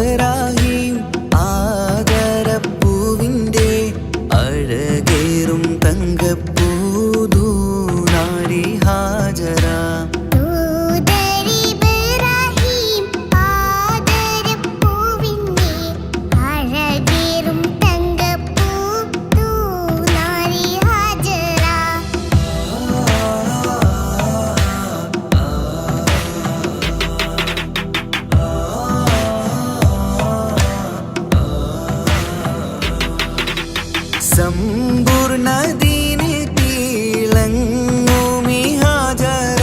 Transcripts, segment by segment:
ഇബ്രാഹിം ആദരപ്പൂവിൻ്റെ അഴകേറും തങ്കപ്പൂതു നാരി ഹാജറ. സമ്പൂർണ്ണ ദീനിൽ തിളങ്ങുമി ഹാജറ.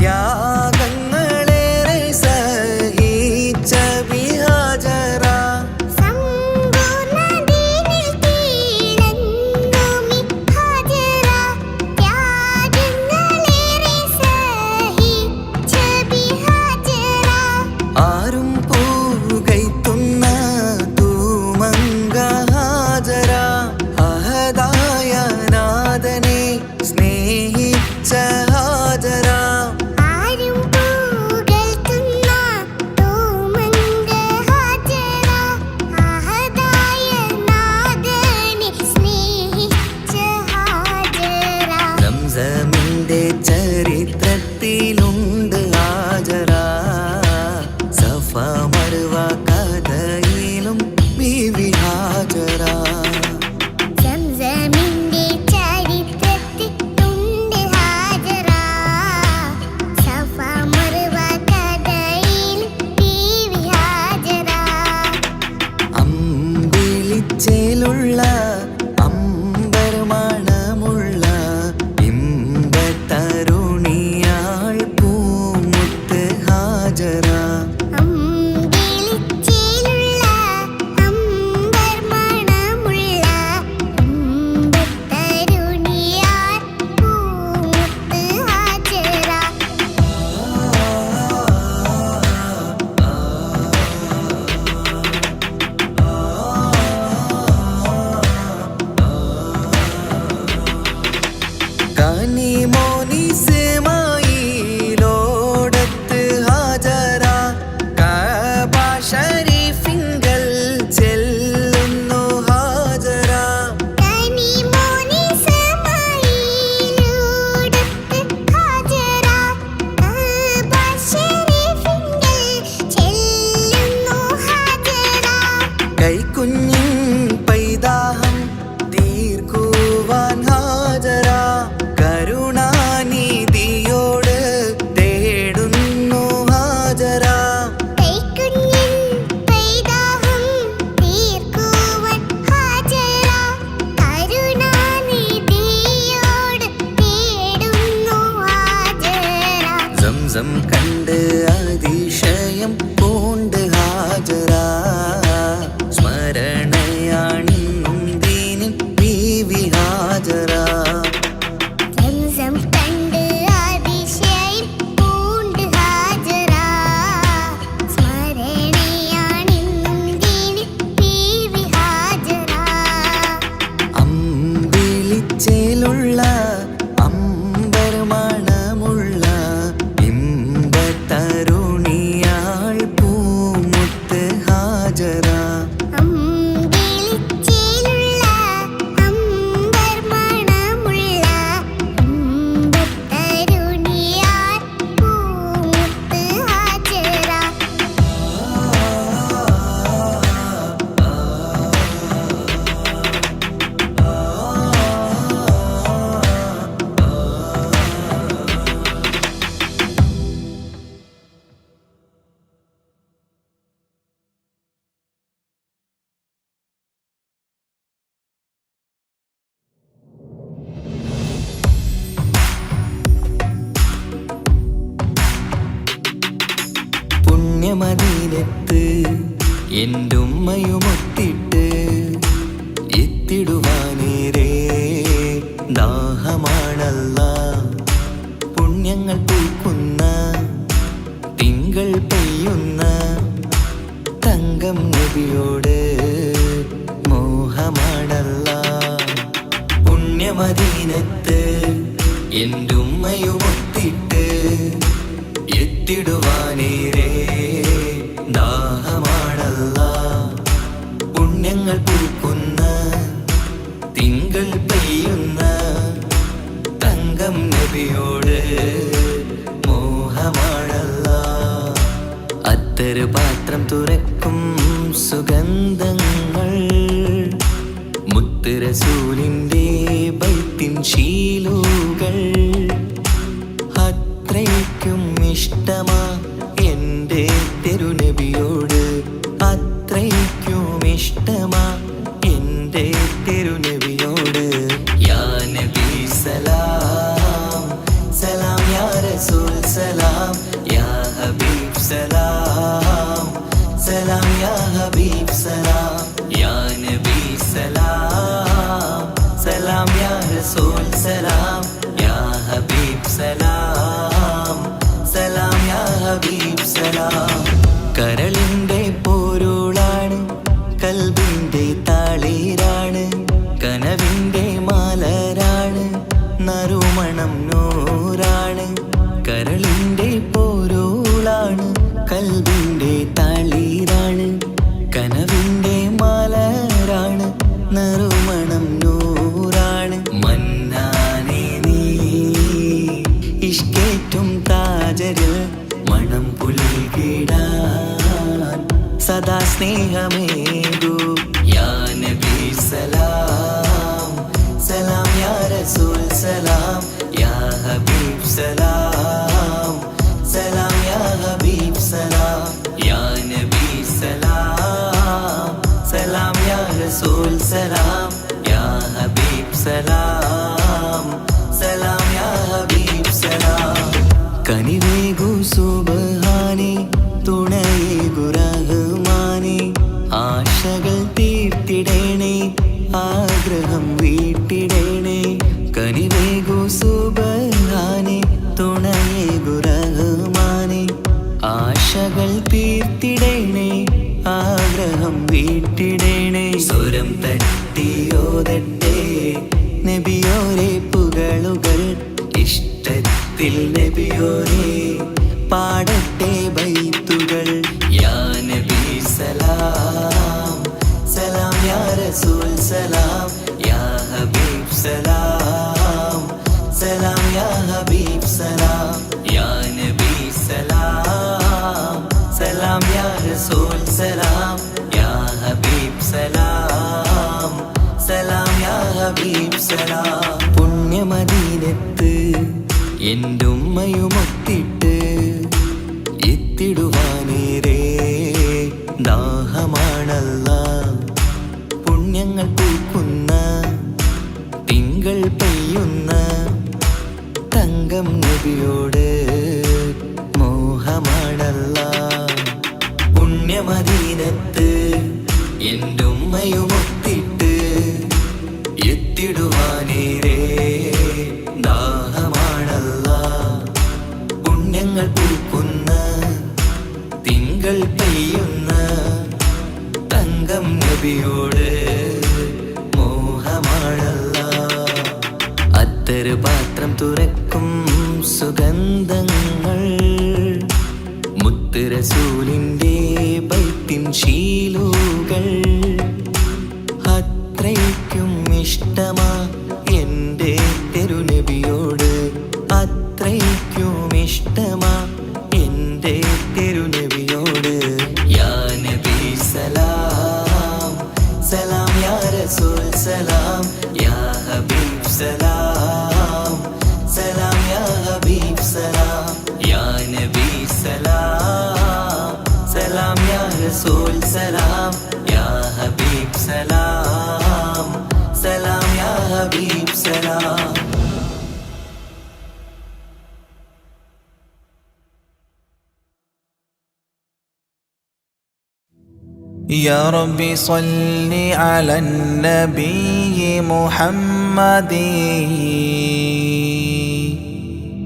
ത്യാഗങ്ങളേറെ സഹിച്ച ബിഹാജറ. ആരും പൂകൈത്തുന്ന തൂമങ്ക ഹാജറ. നാഥനെ സ്നേഹിച്ച ഹാജറ. സംസമിന്റെ ചരിത്രത്തിലുണ്ട് ഹാജറ. സഫ മർവ കഥയിലും ബീവി ഹാജറ. ചേലുള്ള അമ്പരമണമുള്ള ഇമ്പത്തരുണിയാൾ പൂമുത്ത് ഹാജറ. മോനിസമായിലോടത്ത് ഹാജറ. കഅബ ശരീഫിങ്കൽ ചെല്ലുന്നു ഹാജറ. കൈക്കുഞ്ഞിൻ പൈതാഹം തീർക്കുവാൻ ഹാജറ. കരുണാനിധിയോട് തേടുന്നു ഹാജറ. സംസം കണ്ട് അതിശയം പൂണ്ട് ഹാജറ. സ്മരണയാണിന്നും ദീനിൻ ബീവി ഹാജറ. ചേലുള്ള അമ്പരമണമുള്ള ഇമ്പത്തരുണിയാൾ പൂമുത്ത് ഹാജറ. മദീനത്ത് എന്റുമ്മയുമൊത്തിട്ട് എത്തിടുവാനേരേ ദാഹമാണല്ല. പുണ്യങ്ങൾ പൂക്കുന്ന തിങ്കൾ പെയ്യുന്ന തങ്കം നബിയോട് മോഹമാണല്ല. പുണ്യമദീനത്ത് എന്റുമ്മയുമൊത്തിട്ട് എത്തിടുവാനേരേ ദാഹമാണല്ല. സുഗന്ധങ്ങൾ മുത്ത് റസൂലിൻ്റെ ബൈത്തിൻ ശീലുകൾ അത്രയ്ക്കും ഇഷ്ടമാ എൻ്റെ തിരുനബിയോട് അത്രയ്ക്കും ഇഷ്ടമാ എൻ്റെ തിരുനബിയോട് യാ നബി സലാം സലാം യാ റസൂൽ സലാം യാ ഹബീബ് സലാം സലാം യാ ഹബീബ് സലാം യാ നബി സലാം സലാം യാ റസൂൽ സലാം യാ ഹബീബ് സലാം സലാം യാ ഹബീബ് സലാം കരളിൻ്റെ പൊരുളാണ് കൽബിൻ്റെ താളീരാണ് കനവിൻ്റെ മാലരാണ് നറുമണം നൂറാണ് കരളിൻ്റെ പൊരുളാണ് കൽബിൻ്റെ താളീരാണ് കനവിൻ്റെ മാലരാണ് നറുമണം നൂറാണ് മന്നാനേ നീ ഇഷ്കേറ്റും താജരിൽ മണം പുൽകിടാൻ സദാ സ്നേഹമേകൂ യാ നബി സലാം സലാം യാ റസൂൽ സലാം യാ ഹബീബ് സലാം സലാം യാ ഹബീബ് സലാം യാ നബി സലാം സലാം യാ റസൂൽ സലാം യാ ഹബീബ് സലാം സലാം യാ ഹബീബ് സലാം കനിവേകു സുബ്ഹാനേ തുണയേകു റഹ്മാനേ ആശകൾ തീർത്തിടേണേ ആഗ്രഹം വീട്ടിടേണേ കനിവേകു സുബ്ഹാനേ തുണയേകു റഹ്മാനേ ആശകൾ തീർത്തിടേണേ ആഗ്രഹം വീട്ടിടേണേ സ്വരം തട്ടിയോതട്ടെ നബിയോരെ പുകളുകൾ ഇഷ്ടത്തിൽ നബിയോരെ പാടട്ടെ ബൈത്തുകൾ യാ നബി സലാം സലാം യാ റസൂൽ സലാം യാ ഹബീബ് സലാം സലാം യാ ഹബീബ് സലാം യാ നബി സലാം സലാം യാ റസൂൽ സലാം യാ ഹബീബ് സലാം സലാം യാ ഹബീബ് സലാം പുണ്യമദീനത്ത് എൻ്റെ ഉമ്മയുമൊത്തിട്ട് എത്തിടുവാനേരേ ദാഹമാണല്ലാ പുണ്യങ്ങൾ പൂക്കുന്ന തിങ്കൾ പെയ്യുന്ന തങ്കം നബിയോട് മോഹമാണല്ലാ പുണ്യമദീനത്ത് എൻ്റെ ഉമ്മയുമൊത്തിട്ട് എത്തിടുവാനേരേ ദാഹമാണല്ലാ പുണ്യങ്ങൾ പൂക്കുന്ന തിങ്കൾ പെയ്യുന്ന തങ്കം നബിയോട് മോഹമാണല്ലാ അത്തറ് പാത്രം തുറക്കും സുഗന്ധങ്ങൾ മുത്ത് റസൂലിൻ്റെ ബൈത്തിൻ ശീലുകൾ അത്രയ്ക്കും ഇഷ്ടമാ എൻ്റെ തിരുനബിയോട് അത്രയ്ക്കും ഇഷ്ടമാ എൻ്റെ തിരുനബിയോട് യാ നബി സലാം സലാം യാ റസൂൽ സലാം യാ ഹബീബ് സലാം സലാം യാ ഹബീബ് സലാം യാ നബി സലാം സലാം യാ റസൂൽ സലാം യാ ഹബീബ് സലാം സലാം യാ ഹബീബ് സലാം يا ربي صل على النبي محمد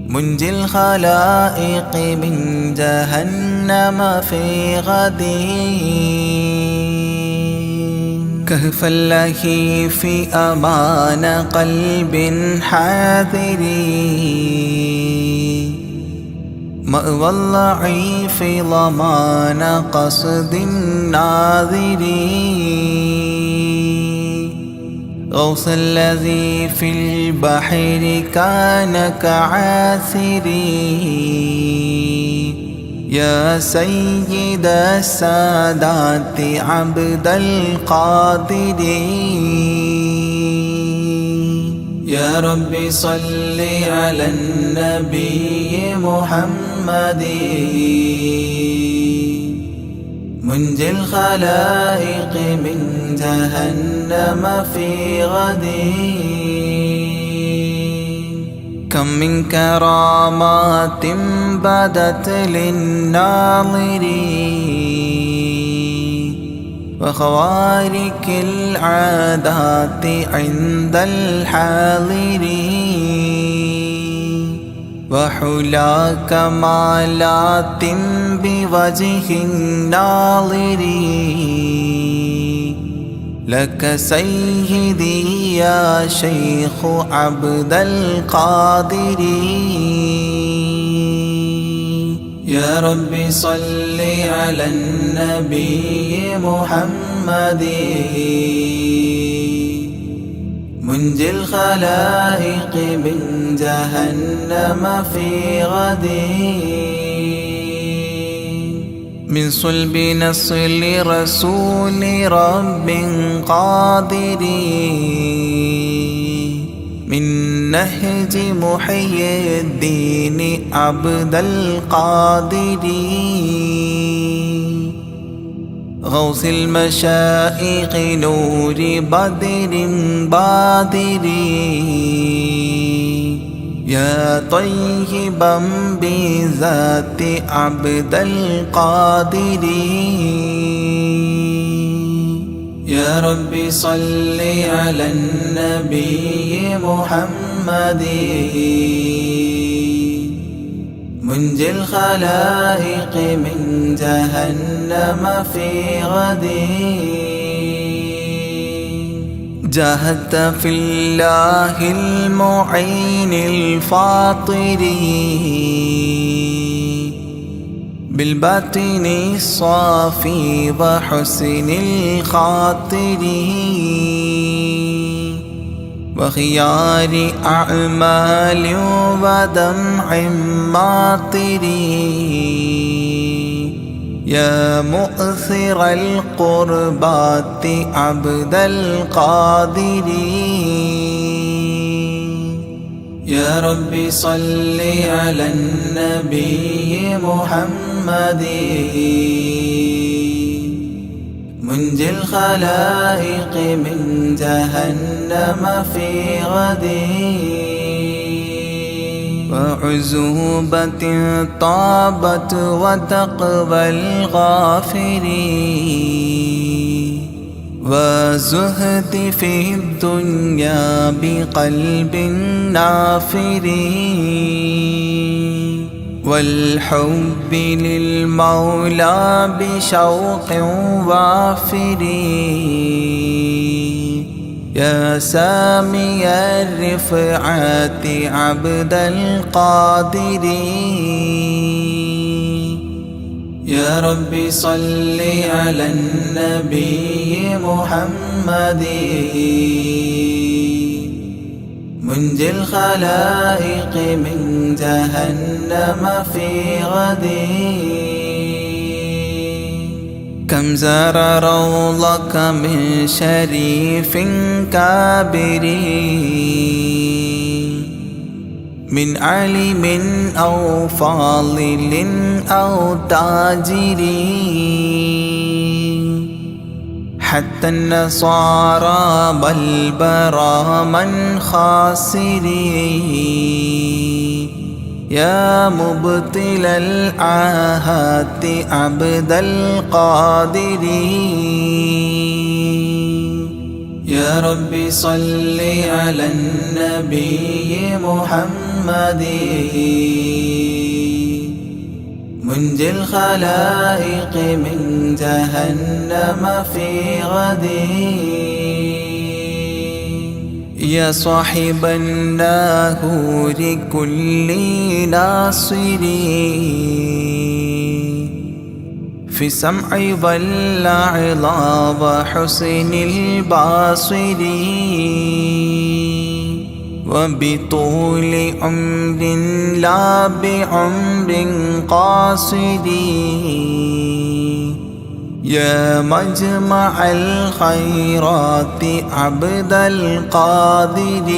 منجي الخلائق من جهنم في غده كهف الله في أمان قلب حاذر مأوى الضعيف ضمان قصد الناظر غوث الذي في البحر كان كعاثر يا سيد السادات عبد القادر يا رب صل على النبي محمد منجي الخلائق من جهنم في غد كم من كرامات بدت للناظرين وخوارق العادات عند الحاضرين وحلا كمالات بوجه الناظرين لك سيدي يا شيخ عبد القادر يا رب صل على النبي محمد منجي الخلائق من جهنم في غد من صلب نصل رسول رب قادر من نهج محيي الدين عبد القادر غوث المشائخ نور بدر بادر يا طيبا بذات عبد القادر يا رب صل على النبي محمد منجي الخلائق من جهنم في غد جاهدت في الله المعين الفاطر بالباطن الصافي وحسن الخاطر وخيار أعمال ودمع ماطر يا مؤثر القربات عبد القادر يا رب صل على النبي محمد منجي الخلائق من جهنم في غد وعزوبة طابت وتقوى الغافرين وزهد في الدنيا بقلب نافر والحب للمولى بشوق وافر يا سامي الرفعات عبد القادر يا رب صل على النبي محمد منجي الخلائق من جهنم في غد كم زار روضك من شريف كابر من عالم أو فاضل أو تاجر حتى النصارى بل برا من خاسرين يا مبطل العاهات عبد القادر يا رب صل على النبي محمد منجي الخلائق من جهنم في غد يا صاحب الناهور كل ناصري في السمع والعظى وحسن الباصر وبطول عمر لا بعمر قاصر يا مجمع الخيرات عبد القادر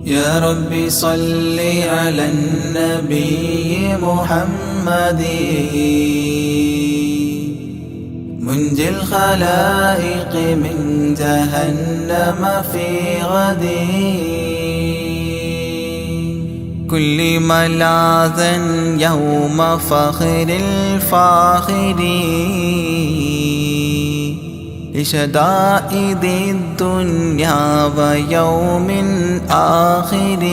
يا رب صل على النبي محمد منجي الخلائق من جهنم في غد كل ملاذا يوم فخر الفاخر لشدائد الدنيا ويوم آخر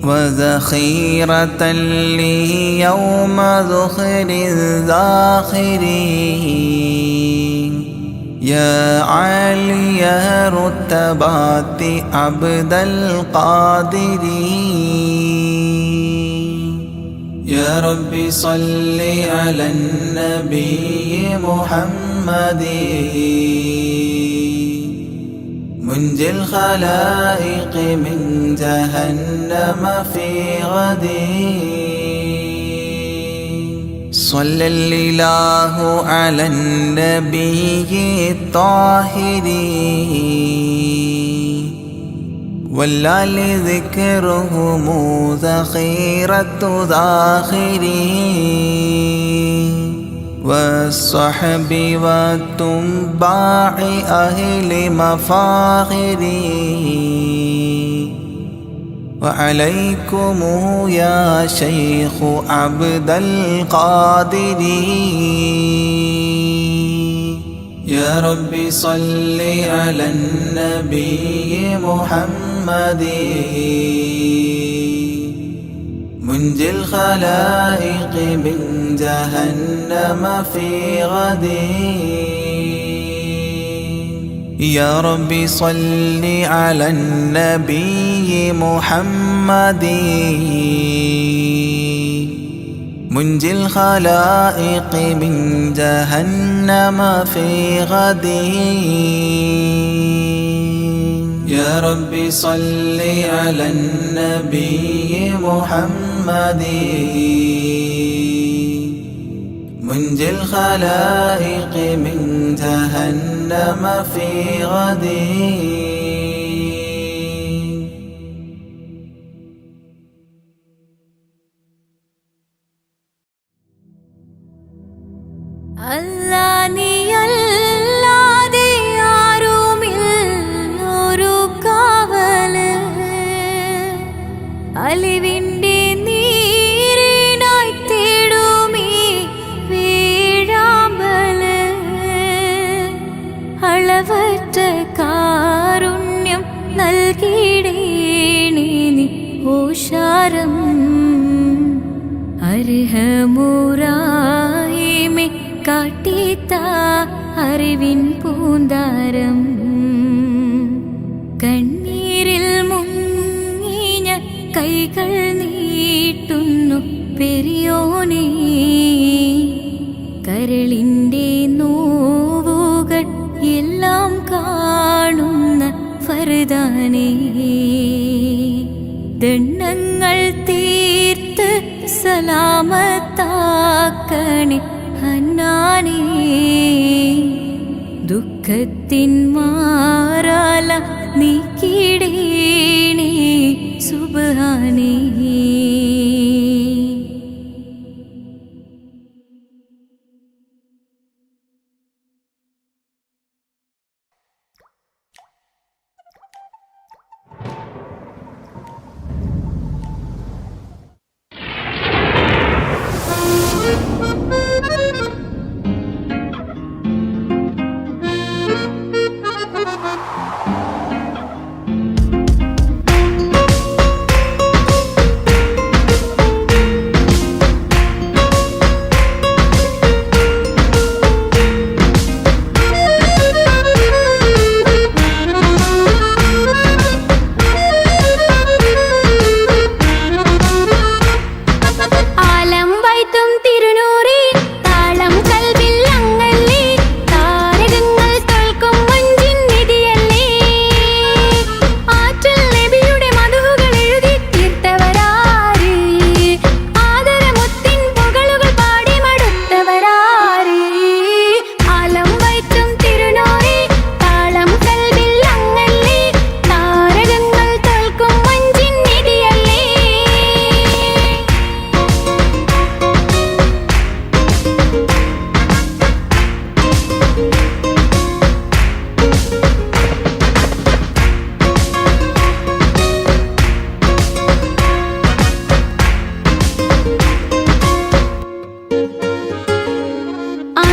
وذخيرة لي يوم ذخر الذاخر يا عالي رتبات عبد القادر يا رب صل على النبي محمد منجي الخلائق من جهنم في غد صلى الإله على النبي الطاهر والآل ذكرهم ذخيرة ذاخرين والصحب والتباع أهل مفاخري وعليكم يا شيخ عبد القادر يا رب صل على النبي محمد منجي الخلائق من جهنم في غد يا رب صل على النبي محمد منجي الخلائق من جهنم في غد يا رب صل على النبي محمد منجي الخلائق من جهنم في غد അല്ലാതെ ആരുമില്ലൊരു കാവല് അലിവിൻ്റെ നീരിനായി തേടുമീ വീഴാമ്പല് അളവറ്റ കാരുണ്യം നൽകിടേണേ നീ ഓശാരം അർഹമുറാഹിമേ കാട്ടിത്ത അറിവിൻ പൂന്താരം കണ്ണീരിൽ മുങ്ങിഞ്ഞ കൈകൾ നീട്ടുന്നു പെരിയോനേ കരളിൻ്റെ നോവുകൾ എല്ലാം കാണുന്ന ഫർദാനേ ദണ്ണങ്ങൾ തീർത്ത് സലാമത്താക്കണേ ഹന്നാനേ ദുഃഖത്തിൻ മാറാല നീക്കിടേണേ സുബ്ഹാനേ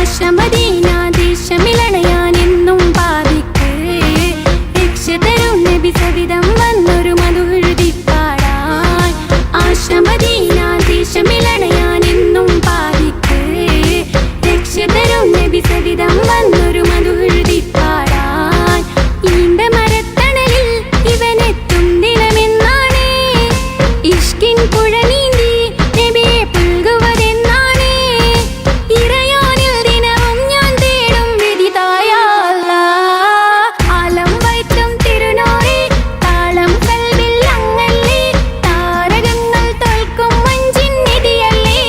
ആശമദീന ദേശമിലണയാൻ എന്നും പാപിക്ക് രക്ഷ തരും നബി സവിധം വന്നൊരു മധുഹൃതി പാടാൻ ആശമദീന ദേശമിലണയാൻ എന്നും പാപിക്ക് രക്ഷ തരും നബി സവിധം വന്നൊരു മധുഹൃതി പാടാൻ ഈണ്ട മരത്തണലിൽ ഇവനെത്തും ദിനമെന്നാണ് ഇഷ്കിൻ പുഴ നീന്തി നബിയെ പുൽകുവതെന്നാണ് ഇറയോനിൽ ദിനവും ഞാൻ തേടും വിധിതായ അല്ലാഹ് ആലം വൈത്തും തിരുനൂറി താളം കൽവിൽ അങ്ങല്ലേ താരകങ്ങൾ തോൽക്കും മഞ്ചിൻ നിധിയല്ലേ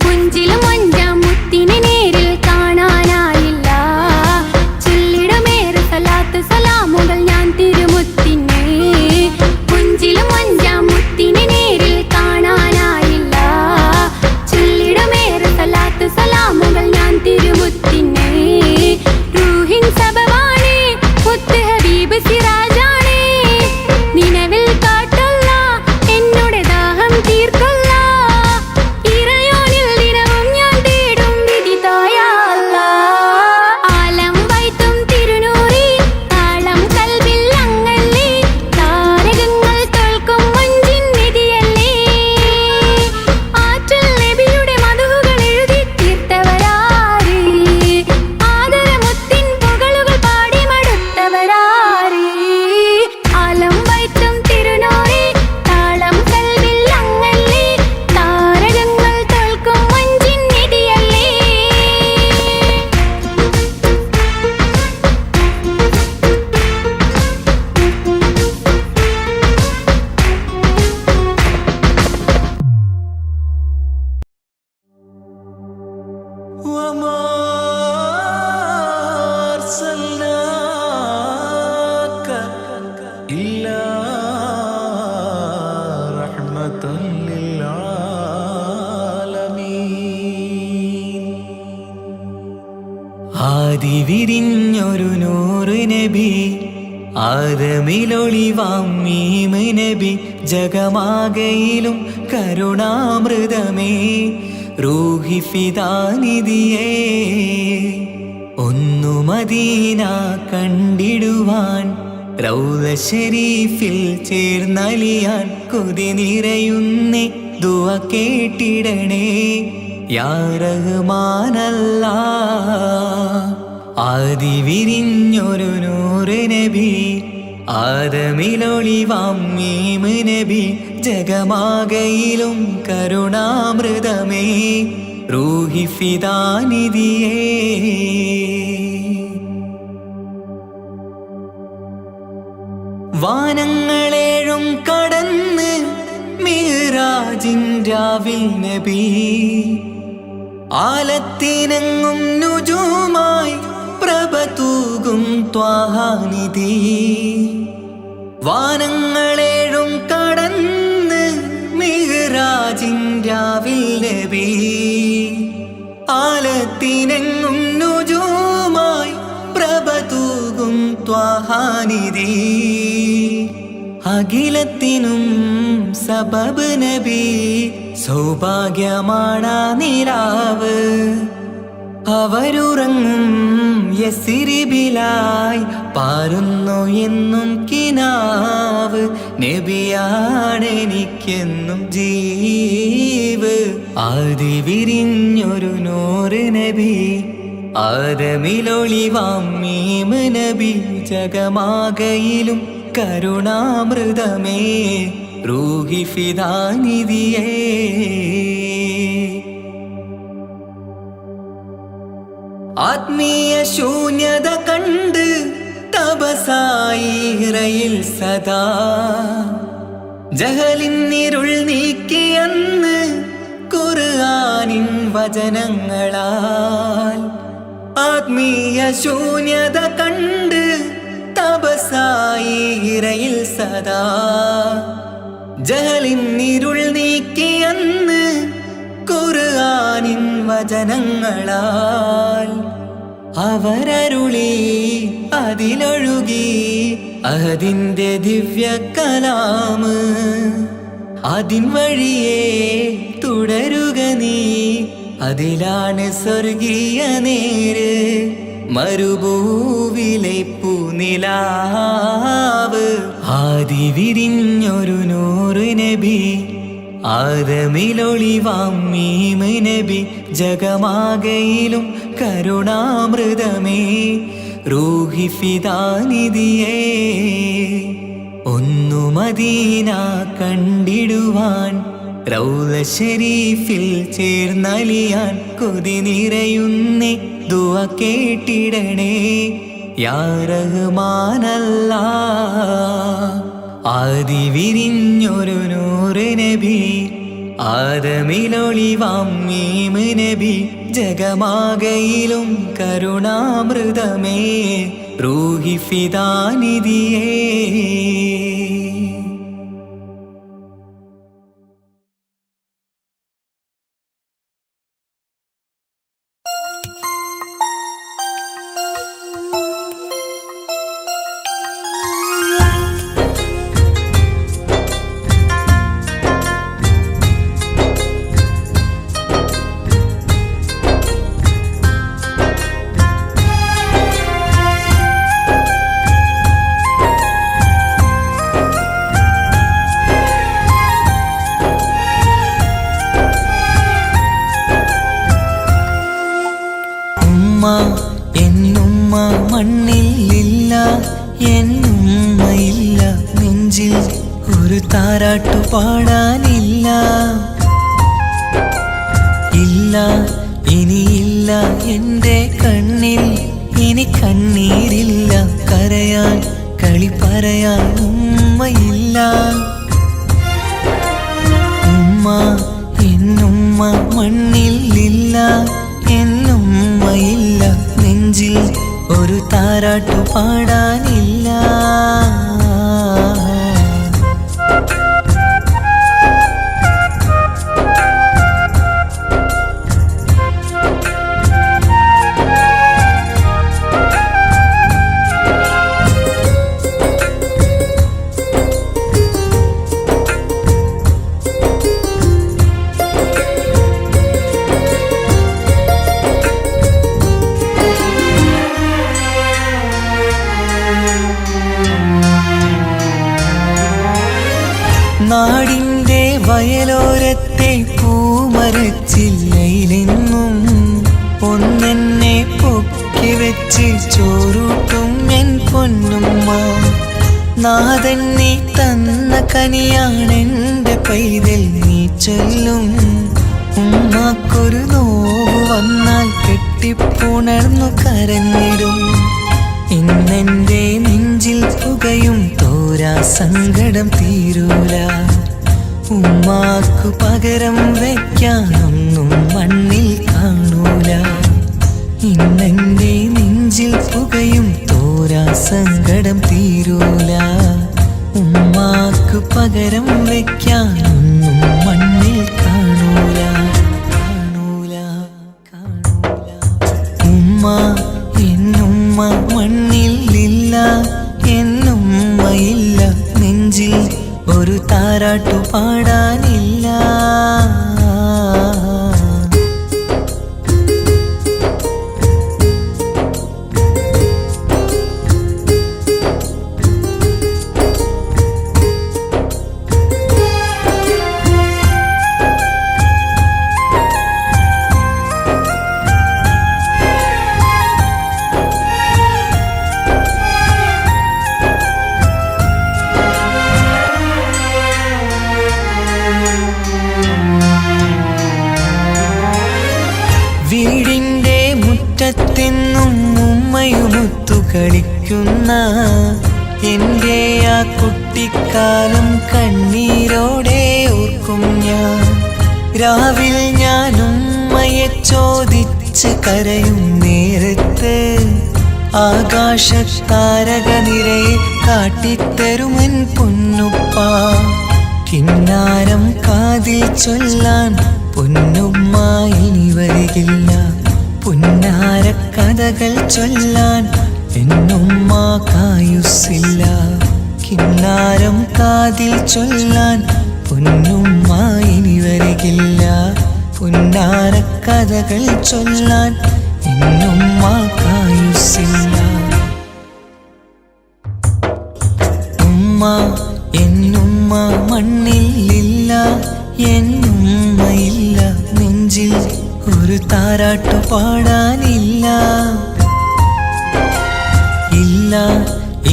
പുഞ്ചിലും അഞ്ചാം മുത്തിനെ നേരിൽ കാണാനായില്ല ചൊല്ലിടുമേറെ സലാത്ത് സലാമുകൾ ഞാൻ തിരുമുത്തിനെ പുഞ്ചിലും അഞ്ചാം മുത്തിനെ നേരിൽ കാണാനായില്ല ചൊല്ലിടുമേറെ സലാത്ത് സലാമുകൾ ഞാൻ തിരുമുത്തിനെ റൂഹിൻ സബവാണ് മുത്ത് ഹബീബ് സിറാജാണ് നിലവിൽ കാട്ടല്ല എന്നോട് ദാഹം തീർക്കല്ല ഇറയോനിൽ ദിനവും ഞാൻ തേടും വിധിതായ അല്ലാഹ് ആലം വൈത്തും തിരുനൂറി താളം കൽവിൽ അങ്ങല്ലേ താരകങ്ങൾ തോൽക്കും മഞ്ചിൻ നിധിയല്ലേ ആറ്റൽ നബിയുടെ മധുഹുകൾ എഴുതി തീർത്തവരാര് ആദരമുത്തിൻ പുകളുകൾ പാടി മടുത്തവരാര് ആലം വൈത്തും തിരുനൂറി താളം കൽവിൽ അങ്ങല്ലേ താരകങ്ങൾ തോൽക്കും മഞ്ചിൻ നിധിയല്ലേ وما أرسلناك إلا رحمة للعالمين ആദി വിരിഞ്ഞൊരു നൂറ് നബി ആദമിലൊളിവാം മീമ് നബി ജഗമാകയിലും കരുണാമൃതമേ റൂഹി ഫിദാനിധിയേ ഒന്നു മദീന കണ്ടിടുവാൻ റൗള ഷരീഫിൽ ചേർന്നലിയാൻ കൊതി നിറയുന്നേ ദുആ കേട്ടിടണേ യാ റഹ്മാനല്ലാഹ് ആദി വിരിഞ്ഞൊരു നൂറ് നബി ആദമിലൊളിവാം മീമ് നബി ജഗമാകയിലും കരുണാമൃതമേ റൂഹി ഫിദാനിധിയേ വാനങ്ങളേഴും കടന്ന് മിഹ്റാജിൻ രാവിൽ നബി ആലത്തിനെങ്ങും നുജൂമായി പ്രഭ തൂകും ത്വാഹാനിധി വാനങ്ങളേഴും കടന്ന് മിഹ്റാജിൻ രാവിൽ നബി ആലത്തിനെങ്ങും നുജൂമായി പ്രഭ തൂകും ത്വാഹാനിധി അഖിലത്തിനും സബബ് നബി സൗഭാഗ്യമാണാ നിലാവ് അവരുറങ്ങും യസിരിബിലായി പാരുന്നു എന്നും കിനാവ് നബിയാണെനിക്കെന്നും ജീവ് ആദി വിരിഞ്ഞൊരു നൂറ് നബി ആദമിലൊളിവാം മീമ് നബി ജഗമാകയിലും കരുണാമൃതമേ റൂഹി ഫിദാനിധിയേ ആത്മീയ ശൂന്യത കണ്ട് തപസായി ഇറയിൽ സദാ ജഹലിന്നിരുൾ നീക്കിയന്ന് ഖുർആനിൻ വചനങ്ങളാൽ ആത്മീയ ശൂന്യത കണ്ട് തപസായി ഇറയിൽ സദാ ജഹലിന്നിരുൾ നീക്കി വചനങ്ങളാൽ അവരരുളി അതിലൊഴുകി അതിൻ്റെ ദിവ്യ കലാമ് അതിൻ വഴിയേ തുടരുക നീ അതിലാണ് സ്വർഗീയ നേര് മരുഭൂവിലെ പൂനിലാവ് ആദി വിരിഞ്ഞൊരു നൂറ് നബി ആദമിലൊളിവാം മീമ് നബി ജഗമാകയിലും കരുണാമൃതമേ റൂഹി ഫിദാനിധിയേ ഒന്നു മദീന കണ്ടിടുവാൻ റൗള ശരീഫിൽ ചേർന്നലിയാൻ കൊതി നിറയുന്നേ ദുആ കേട്ടിടണേ യാ റഹ്മാനല്ലാ ആദി വിരിഞ്ഞൊരു നൂറ് നബി ആദമിലൊളിവാം മീമ് നബി ജഗമാകയിലും കരുണാമൃതമേ റൂഹി ഫിദാനിധിയേ എന്നുമ്മ മണ്ണിലില്ല എന്നുമ്മയില്ല നെഞ്ചിൽ ഒരു താരാട്ടു പാടാനില്ല ഇല്ല ഇനിയില്ല എൻ്റെ കണ്ണിൽ ഇനി കണ്ണീരില്ല കരയാൻ കളി പറയാൻ ഉമ്മയില്ല ഉമ്മ എന്നുമ്മ മണ്ണിലില്ല എന്നുമ്മയില്ല നെഞ്ചിൽ ഒരു താരാട്ടു പാടാനില്ല നാടിൻ്റെ വയലോരത്തെ പൂമരച്ചില്ലയിലെന്നും ഒന്നെന്നെ പൊക്കി വെച്ച് ചോറൂട്ടും എൻ പൊന്നുമ്മ നാഥൻ നീ തന്ന കനിയാണെൻ്റെ പൈതൽ നീ ചൊല്ലും ഉമ്മാക്കൊരു നോവ് വന്നാൽ കെട്ടിപ്പുണർന്നു കരഞ്ഞിടും ഇന്നെൻ്റെ നെഞ്ചിൽ പുകയും തോരാ സങ്കടം തീരൂല ഉമ്മാക്കു പകരം വയ്ക്കാനൊന്നും മണ്ണിൽ കാണൂല ഇന്നെൻ്റെ നെഞ്ചിൽ പുകയും തോരാ സങ്കടം തീരൂല ഉമ്മാക്കു പകരം വയ്ക്കാനൊന്നും മണ്ണിൽ കാണൂല കാണൂല കാണൂല ഉമ്മ എന്നുമ്മ മണ്ണിലില്ല എന്നുമ്മയില്ല നെഞ്ചിൽ ഒരു താരാട്ടു പാടാനില്ല വീടിൻ്റെ മുറ്റത്തെന്നും ഉമ്മയുമൊത്തു കളിക്കുന്ന എൻ്റെ ആ കുട്ടിക്കാലം കണ്ണീരോടെ ഓർക്കും ഞാൻ രാവിൽ ഞാൻ ഉമ്മയെ ചോദിച്ച് കരയും നേരത്ത് ആകാശത്താരക നിരയെ കാട്ടിത്തരുമൻ പൊന്നുപ്പ കിന്നാരം കാതിൽ ചൊല്ലാൻ പൊന്നുമ്മ ഇനി വരികില്ല. പുന്നാരക്കഥകൾ ചൊല്ലാൻ എന്നുമ്മാക്കായുസ്സില്ല. കിന്നാരം കാതിൽ ചൊല്ലാൻ പൊന്നുമ്മ ഇനി വരികില്ല. പുന്നാരക്കഥകൾ ചൊല്ലാൻ എന്നുമ്മാക്കായുസ്സില്ല. ഉമ്മ എന്നുമ്മ മണ്ണിലില്ല, എന്നുമ്മയില്ല നെഞ്ചിൽ ഒരു താരാട്ടു പാടാനില്ല. ഇല്ല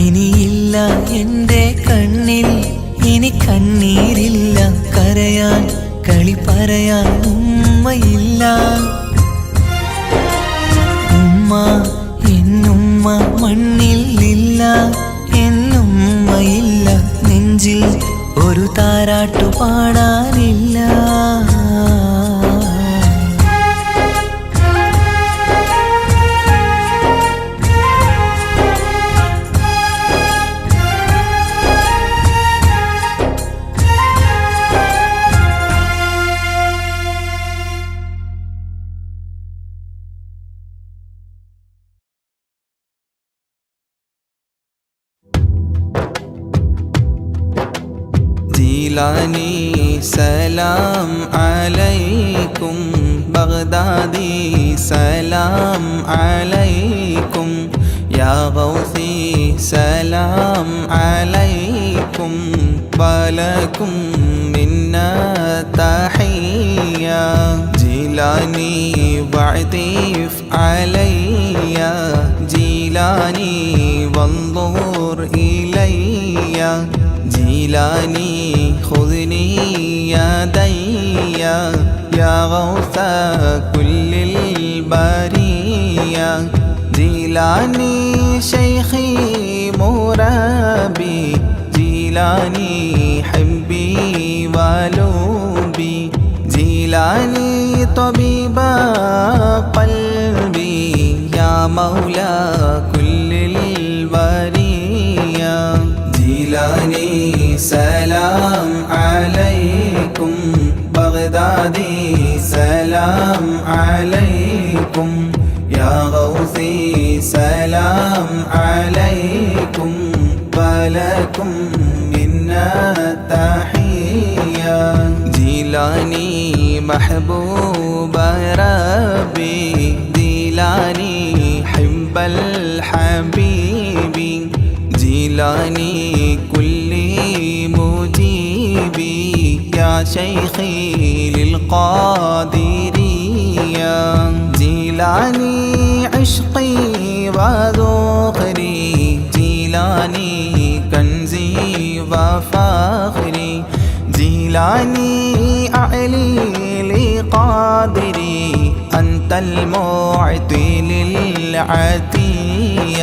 ഇനിയില്ല എൻ്റെ കണ്ണിൽ ഇനി കണ്ണീരില്ല. കരയാൻ കളി പറയാൻ ഉമ്മയില്ല. ഉമ്മ എന്നുമ്മ മണ്ണിലില്ല, എന്നുമ്മയില്ല നെഞ്ചിൽ ഒരു താരാട്ടു പാടാനില്ല. ജീലാനി സലാം അലൈക്കും, ബഗ്ദാദി സലാം അലൈക്കും, യാ ഗൗസി സലാം അലൈക്കും, വലക്കും മിന്നാ തഹിയ്യ. ജീലാനി വഅതിഫ് അലയ്യ, ജീലാനി വൻദുർ ഇലയ്യ, ജീലാനി ഖുദ്നി യദയ്യ, യാ ഗൗസ കുല്ലിൽ ബരിയ. ജീലാനി ശൈഖി മുറബി, ജീലാനി ഹബ്ബി വലുബി, ജീലാനി തബീബ ഖൽബി, യാ മൗലാ കുല്ലിൽ വരിയ. ജീലാനി സലാം അലൈക്കും, ബഗ്ദാദി സലാം അലൈക്കും, യാ ഗൗസി സലാം അലൈക്കും, വലക്കും മിന്നാ തഹിയ്യ. ജീലാനി മഹബൂബ റബ്ബി, ജീലാനി ഹിബ്ബൽ ഹബീബി, ജീലാനി കുല്ലി മുജീബി, യാ ശൈഖി ലിൽ ഖാദിരിയ. ജീലാനി ഇശ്ഖി വദുഖരി, ജീലാനി കൻസി വഫഖരി, ജീലാനി അഅലി ലിഖാദിരി, അൻതൽ മുഅതി ലിൽ അതിയ.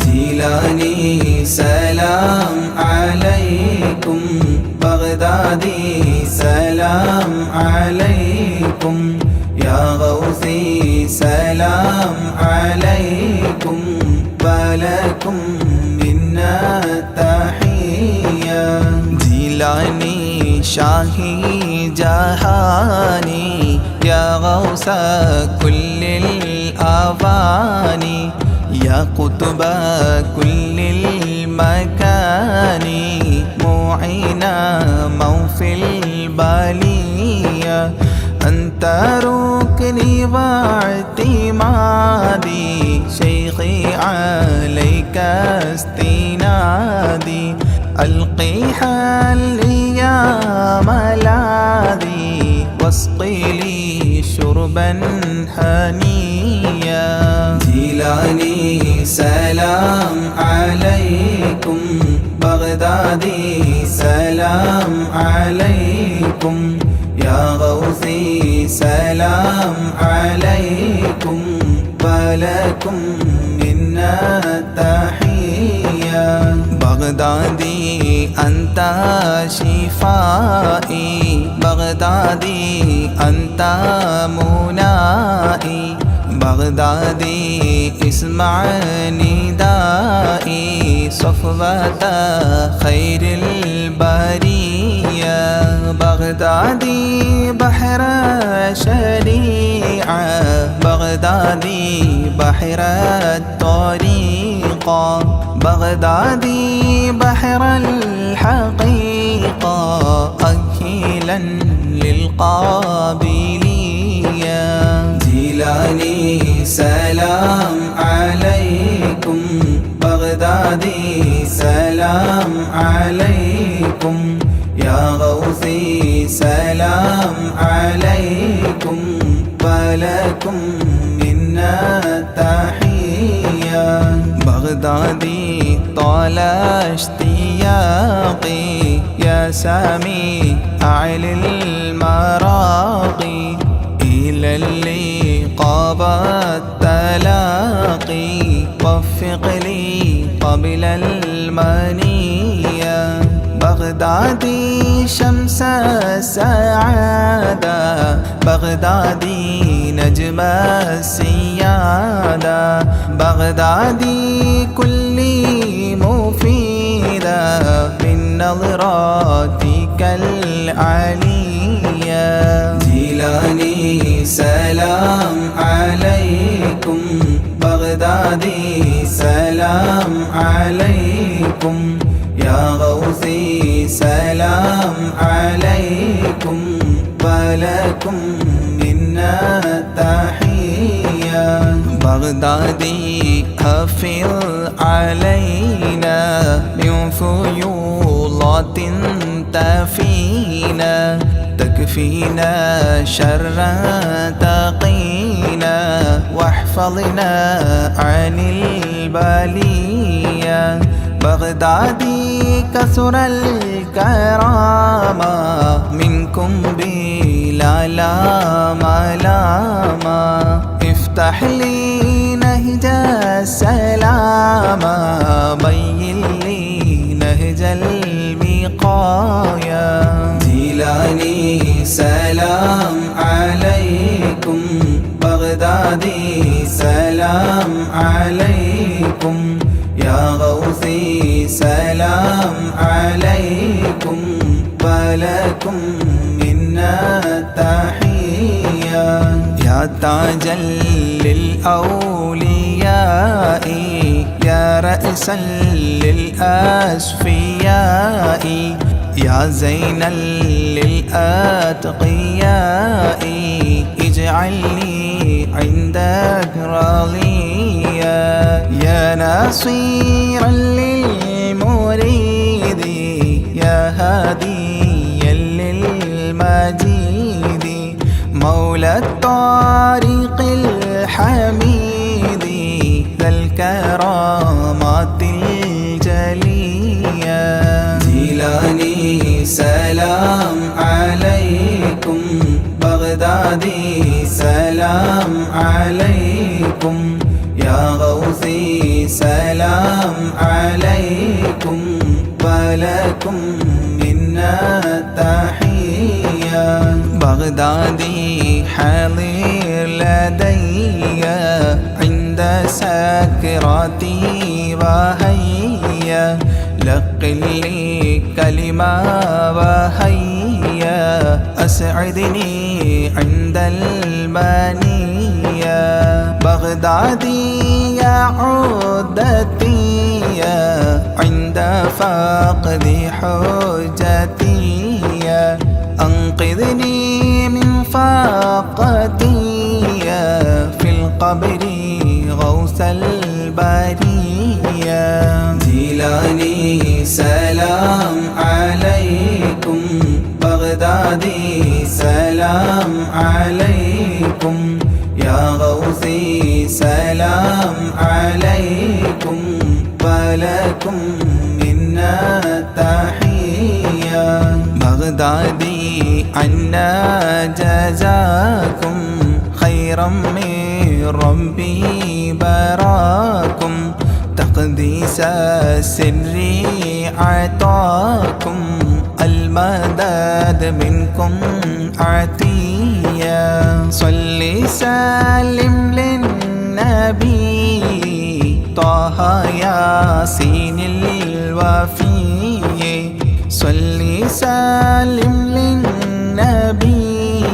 ജീലാനി സലാം അലൈക്കും, ബഗ്ദാദി സലാം അലൈക്കും, യാ ഗൗസി സലാം അലൈക്കും, വലക്കും മിന്നാ തഹിയ്യ. ജീലാനി ഷാഹി ജഹാനി, യാ ഗൗസ കുല്ലിൽ ആവാനി, യാ ഖുത്ബ കുല്ലിൽ മകാനി, മുഈന മൗഫിൽ ബാലിയ. അൻത റുക്നി വഅ്തിമാദി, ശൈഖി അലൈക ഇസ്തിനാദി, അൽഖി ഹല്ലി യാ മലാദി, വസ്ഖി ലി ശുർബൻ ഹനിയ. ജീലാനി സലാം അലൈക്കും, ബഗ്ദാദി സലാം അലൈക്കും, യാ ഗൗസി സലാം അലൈക്കും, വലക്കും മിന്നാ തഹിയ്യ. ബഗ്ദാദി അൻത ശിഫാഇ, ബഗ്ദാദി അൻത മുനാഇ, ബഗ്ദാദി ഇസ്മഅ നിദാഇ, صفوة خير البرية. بغدادي بحر الشريعة بغدادي بحر الطريقة بغدادي بحر الحقيقة أكيلا للقابلية جيلاني سلام عليكم بغدادي سلام عليكم يا غوثي سلام عليكم ولكم منا تحية بغدادي طال اشتياقي يا سامي أعلي المراقي إلى اللقاء والتلاقي وفق لي قبل المنية بغدادي شمس السعادة بغدادي نجم السيادة بغدادي كلي مفيدة من نظراتك العليا جيلاني سلام عليكم بغدادي سلام عليكم يا غوثي سلام عليكم ولكم منا تحية بغدادي أفض علينا من فيوضات تفينا تكفينا شر تقينا واحفظنا عن البلية بغدادي كثر الكرامة منكم بلا ملامة افتح لي نهج السلامة بين لي نهج الوقاية جيلاني سلام عليكم بغدادي سلام عليكم يا غوثي سلام عليكم ولكم منا تحية يا تاجا للأولياء يا رأسا للأصفياء يا زينا للأتقياء اجعلني عندك راضيا يا ناصيرا للمريد يا هاديا للمجيد مولى الطريق الحميد ذا الكرامات الجلية جيلاني سلام عليكم بغدادي سلام عليكم يا غوثي سلام عليكم ولكم منا تحية بغدادي حاضر لدي عند سكراتي وهيا لقل لي كلمة وهيا أسعدني عند المنية بغدادي يا عودتي عند فقد حجتي أنقذني من فاقتي في القبر غوث البرية جيلاني سلام عليكم بغدادي سلام عليكم يا غوثي سلام عليكم ولكم منا تحية بغدادي عنا جزاكم خيرا من ربي براكم تقديس السر عطاكم المدد منكم عطية صل سلم للنبي طه ياسين الوفي صل سلم للنبي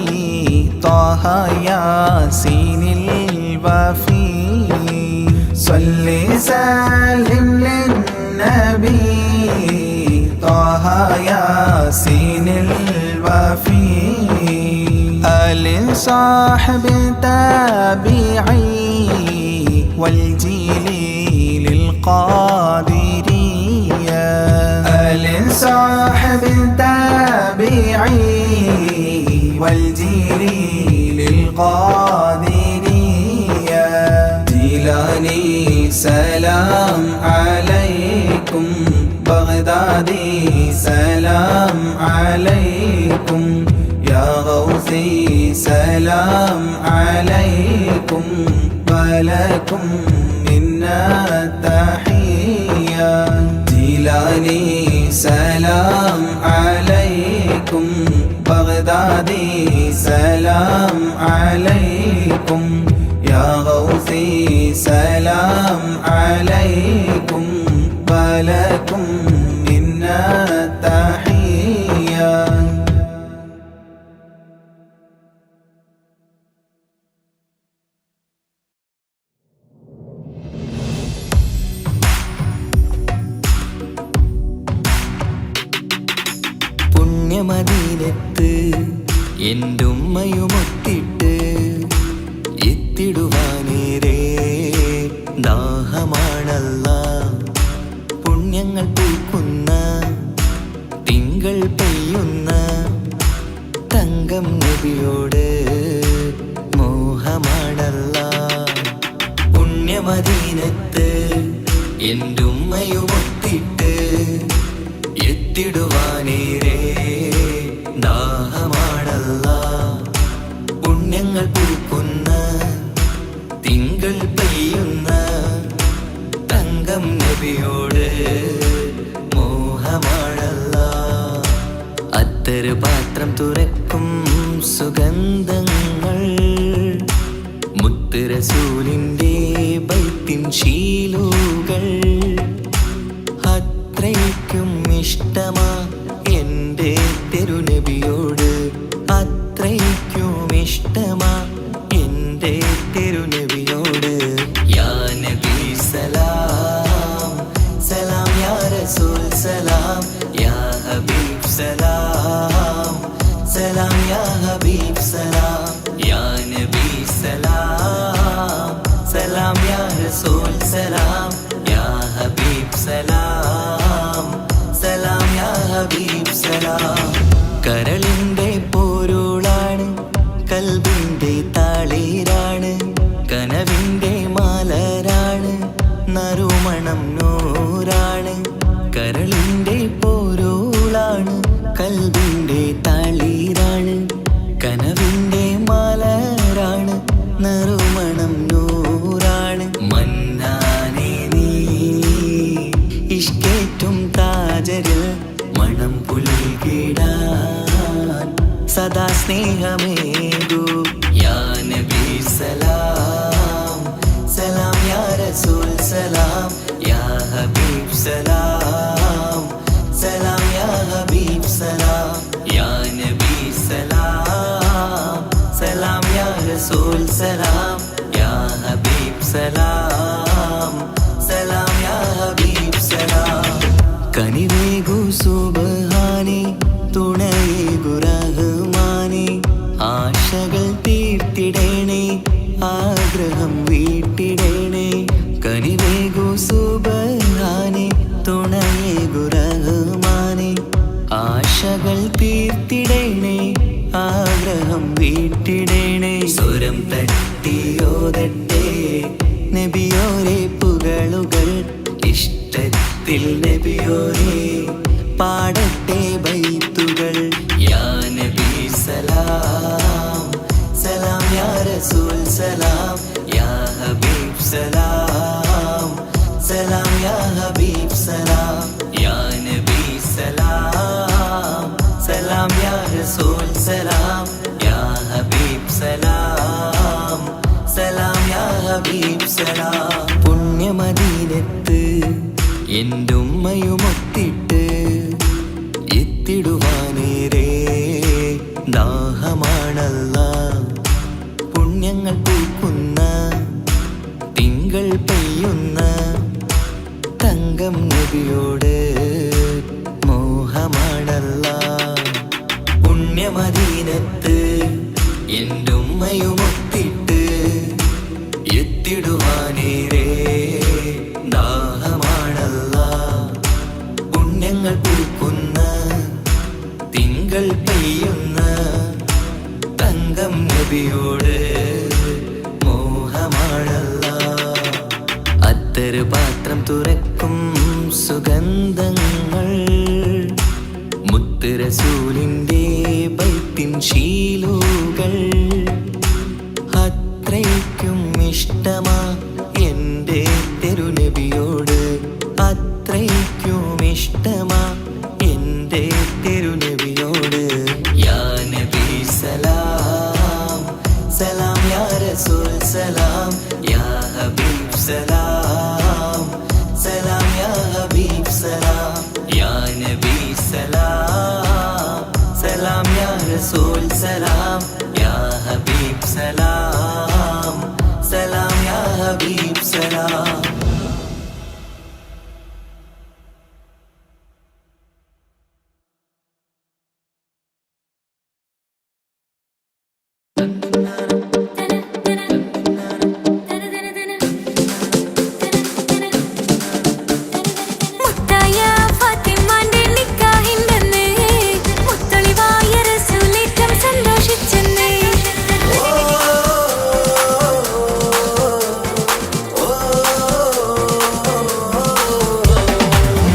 سين الوفي صل سلم للنبي طه ياسين الوفي آل صاحب تابعي والجيل للقادرية آل صاحب تابعي والجيل للقادرية جيلاني سلام عليكم بغدادي سلام عليكم يا غوثي سلام عليكم ولكم منا تحية جيلاني سلام عليكم بغدادي سلام عليكم يا غوثي سلام عليكم ولكم منا تحية പുണ്യമദീനത്ത് എൻ്റെ ഉമ്മയുമൊത്തിട്ട് എത്തിടുവാനേരേ ദാഹമാണല്ല പുണ്യങ്ങൾ പൂക്കുന്ന തിങ്കൾ പെയ്യുന്ന തങ്കം നബിയോട് മോഹമാണല്ല പുണ്യമദീനത്ത് എൻ്റെ ഉമ്മയുമൊത്തിട്ട് എത്തിടുവാനേരേ ദാഹമാണല്ല പുണ്യങ്ങൾ പൂക്കുന്ന തിങ്കൾ പെയ്യുന്ന തങ്കം നബിയോട് മോഹമാണല്ല അത്തറ് പാത്രം തുറക്കും സുഗന്ധങ്ങൾ മുത്ത് റസൂലിൻ്റെ ബൈത്തിൻ ശീലുകൾ അത്രയ്ക്കും ഇഷ്ടമാ എൻ്റെ തിരുനബിയോട് അത്രയ്ക്കും ഇഷ്ടമാ എൻ്റെ തിരുനബിയോട് യാ നബി സലാം സലാം യാ റസൂൽ സലാം യാ ഹബീബ് സലാം സലാം യാ ഹബീബ് സലാം യാ നബി സലാം സലാം യാ റസൂൽ സലാം യാ ഹബീബ് സലാം സലാം യാ ഹബീബ് സലാം കരളിൻ്റെ പോരുളാണ് കൽബിൻ്റെ താളീരാണ് കനവിൻ്റെ മാലരാണ് നറുമണം നൂറാണ് കരളിൻ്റെ പോരുളാണ് കൽബിൻ്റെ താളീരാണ് കനവിൻ്റെ മാലരാണ് നറുമണം നൂറാണ് മന്നാനേ നീ ഇഷ്കേറ്റും താജരിൽ മണം പുൽകിടാൻ സദാ സ്നേഹമേകൂ യാ നബി സലാം സലാം യാ റസൂൽ സലാം യാ ഹബീബ് സലാം സലാം യാ ഹബീബ് സലാം യാ നബി സലാം സലാം യാ റസൂൽ സലാം യാ ഹബീബ് സലാം സലാം യാ ഹബീബ് സലാം കനിവേകു സുബ്ഹാനേ തുണയേകു റഹ്മാനേ ആശകൾ തീർത്തിടേണേ ആഗ്രഹം വീട്ടിടേണേ കനിവേകു സുബ്ഹാനേ തുണയേകു റഹ്മാനേ ആശകൾ തീർത്തിടേണേ ആഗ്രഹം വീട്ടിടേണേ സ്വരം തട്ടിയോതട്ടെ നബിയോരെ പുകളുകൾ ഇഷ്ടത്തിൽ നബിയോരെ പാടട്ടെ ബൈത്തുകൾ യാ നബി സലാം സലാം യാ റസൂൽ സലാം യാ ഹബീബ് സലാം സലാം യാ ഹബീബ് സലാം യാ നബി സലാം സലാം യാ റസൂൽ സലാം യാ ഹബീബ് സലാം സലാം യാ ഹബീബ് സലാം പുണ്യമദീനത്ത് എൻ്റെ ഉമ്മയുമൊത്തിട്ട് എത്തിടുവാനേരേ ദാഹമാണല്ല പുണ്യങ്ങൾ പുണ്യമദീനത്ത് എൻ്റെ ഉമ്മയുമൊത്തിട്ട് എത്തിടുവാനേരേ ദാഹമാണല്ലാ. പുണ്യങ്ങൾ പൂക്കുന്ന തിങ്കൾ പെയ്യുന്ന തങ്കം നബിയോട് മോഹമാണല്ലാ. അത്തറ് പാത്രം തുറക്കും സുഗന്ധങ്ങൾ മുത്ത് റസൂലിൻ്റെ ബൈത്തിൻ ശീലുകൾ. അത്രയ്ക്കും ഇഷ്ടമാ എൻ്റെ തിരുനബിയോട്, അത്രയ്ക്കും ഇഷ്ടമാ എൻ്റെ തിരുനബിയോട്. യാ നബി സലാം സലാം യാ റസൂൽ സലാം യാ ഹബീബ് സലാം സലാം യാ ഹബീബ് സലാം യാ നബി സലാം സലാം യാ റസൂൽ സലാം യാ ഹബീബ് സലാം സലാം യാ ഹബീബ് സലാം. മുത്തായ ഫാത്തിമാന്റെ നിക്കാഹിന്റെന്ന് മുത്തൊളിവായ റസൂലേറ്റം സന്തോഷിച്ചെന്ന്.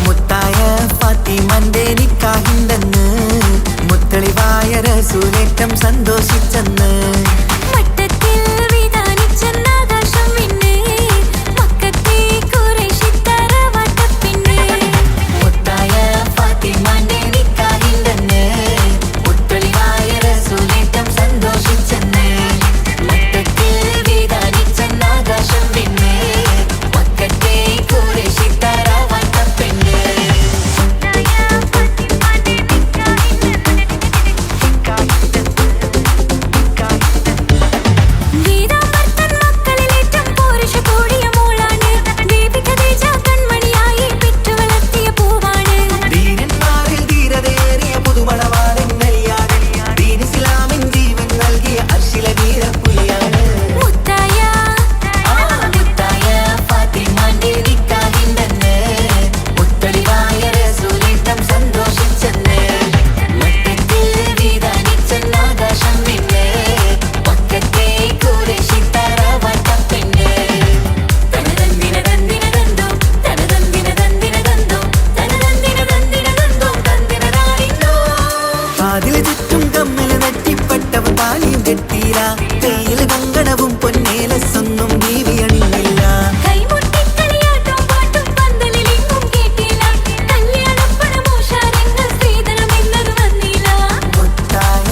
മുത്തായ ഫാത്തിമാന്റെ നിക്കാഹിന്റെന്ന് മുത്തളിവായ റസൂലേറ്റം സന്തോഷിച്ചെന്ന്. മട്ടത്തിൽ വിധാനിച്ചെന്നാകാശം വിണ്ണ് മക്കത്തെ ഖുറൈശി തറവാട്ടപ്പിന്ന്. മുത്തായ ഫാത്തിമാന്റെ നിക്കാഹിന്റെന്ന് മുത്തളിവായ റസൂലേറ്റം സന്തോഷിച്ചെന്ന്. മട്ടത്തിൽ വിധാനിച്ചെന്നാകാശം വിണ്ണ് മക്കത്തെ ഖുറൈശി തറവാട്ടപ്പിന്ന്. വീരാമർത്തൻ മക്കളിലേറ്റം പോരുഷ കൂടിയ മോളാണ്. ബീബി ഖദീജ കൺമണിയായി പെറ്റു വളർത്തിയ പൂവാണ്. ധീരന്മാരിൽ ധീരതയേറിയ പുതുമണവാളൻ നലിയാണ്. ദീൻ ഇസ്ലാമിൻ ജീവൻ നൽകിയ അർശില വീരപ്പുലിയാണ്. മുത്തായ മുത്തായ ഫാത്തിമാന്റെ നിക്കാഹിന്റെന്ന് മുത്തളിവായ റസൂലേറ്റം സന്തോഷിച്ചെന്ന്. മട്ടത്തിൽ വിധാനിച്ചെന്നാകാശം വിണ്ണ് മക്കത്തെ ഖുറൈശി തറവാട്ടപ്പെണ്ണ്. തനതന്തിനതന്തിനതന്തോ തനതന്തിനതന്തിനതന്തോ തനതന്തിനതന്തിനതന്തോ തന്തിനതാരിന്തോ. കാതില് ചുറ്റും കമ്മല് നെറ്റിപ്പട്ടവൻ പാലിയും കെട്ടീര. കയ്യില് കങ്കണവും പൊന്നേലസൊന്നും ബീവി അണിഞ്ഞില്ല. കൈമുട്ടിക്കളിയാട്ടം പാട്ടും പന്തലിലെങ്ങും കേട്ടില്ല. കല്യാണപ്പണമോഷാരങ്ങൾ സ്ത്രീധനം എന്നത് വന്നില്ല. മുത്തായ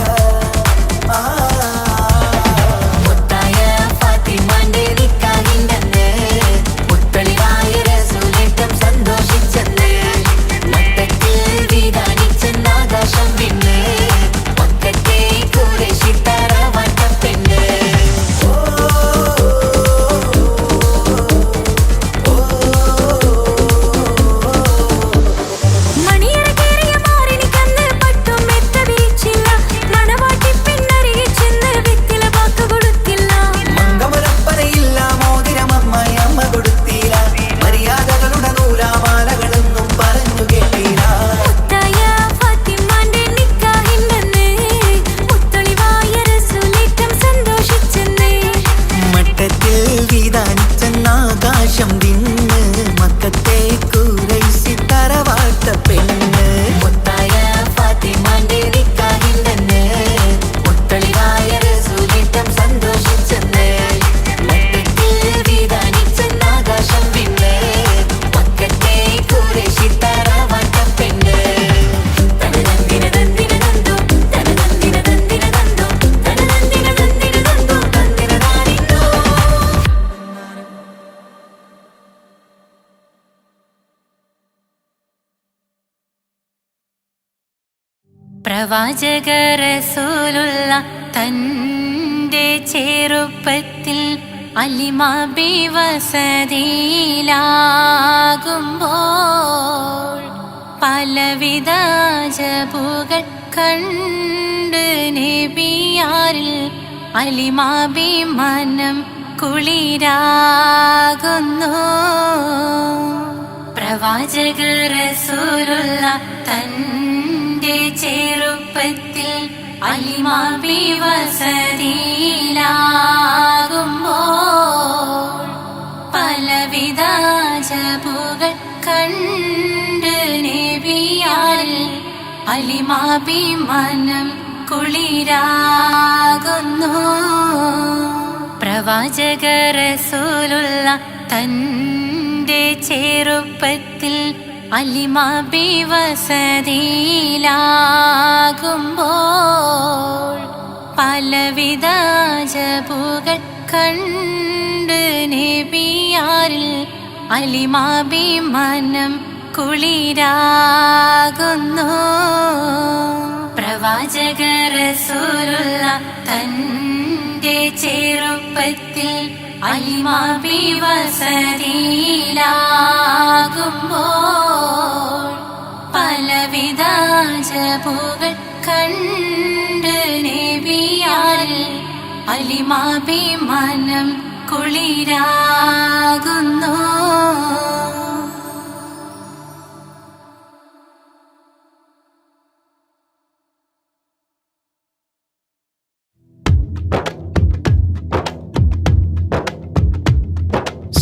മുത്തായ ഫാത്തിമാന്റെ നിക്കാഹിന്റെന്ന് മുത്തളിവായ റസൂലേറ്റം സന്തോഷിച്ചെന്ന്. മട്ടത്തിൽ വിധാനിച്ചെന്നാകാശം വിണ്ണ് മക്കത്തെ ഖുറൈശി തറവാട്ടപ്പെണ്ണ്. മണിയറ കേറിയ മാറിനിക്കന്ന് പട്ടും മെത്ത വിരിച്ചില്ല. മണവാട്ടി പെണ്ണരികെ ചെന്ന് വെറ്റില വാക്ക് കൊടുത്തില്ല. മംഗമരപ്പനയില്ല മോതിരമമ്മായി അമ്മ കൊടുത്തില്ല. മര്യാദകളുടെ നൂലാമാലകളൊന്നും പറഞ്ഞു കേട്ടില്ല. മുത്തായ ഫാത്തിമാന്റെ നിക്കാഹിന്റെന്ന് മുത്തൊളിവായ റസൂലേറ്റം സന്തോഷിച്ചെന്ന്. മട്ടത്തിൽ വിധാനിച്ചെന്നാകാശം വിണ്ണ് മക്കത്തെ ഖുറൈശി തറവാട്ടപ്പെണ്ണ്. മുത്തായ ഫാത്തിമാന്റെ നിക്കാഹിന്റെന്ന് മുത്തളിവായ റസൂലേറ്റം സന്തോഷിച്ചെന്ന്. മട്ടത്തിൽ വിധാനിച്ചെന്നാകാശം വിണ്ണ് മക്കത്തെ ഖുറൈശി തറവാട്ടപ്പെണ്ണ്. തനതന്തിനതന്തിനതന്തോ തനതന്തിനതന്തിനതന്തോ തനതന്തിനതന്തിനതന്തോ തന്തിനതാരിന്തോ. പ്രവാചക റസൂലുള്ള തൻ്റെ ചെറുപ്പത്തിൽ അലിമാബി വസതിയിലാകുമ്പോൾ പലവിധ ജബുകൾ കണ്ട് അലിമാഭിമാനം കുളിരാകുന്നു. പ്രവാചക റസൂലുള്ള തന്റെ ചെറുപ്പത്തിൽ അലിമാബി വസതിയിലാകുമ്പോൾ പലവിധ ജബുകൾ കണ്ട് നബിയാൽ അലിമാഭിമാനം കുളിരാകുന്നു. പ്രവാചക റസൂലുള്ള തന്റെ ചെറുപ്പത്തിൽ അലിമാബി വസതിയിലാകുമ്പോൾ പലവിധ ജബുകൾ കണ്ട് നബിയാരിൽ അലിമാഭിമാനം കുളിരാകുന്നു. പ്രവാചക റസൂലുള്ള തന്റെ ചെറുപ്പത്തിൽ അലിമാബി വസതിയിലാകുമ്പോൾ പലവിധ ജബുകൾ കണ്ട് നബിയാരിൽ അലിമാഭിമാനം കുളിരാകുന്നു.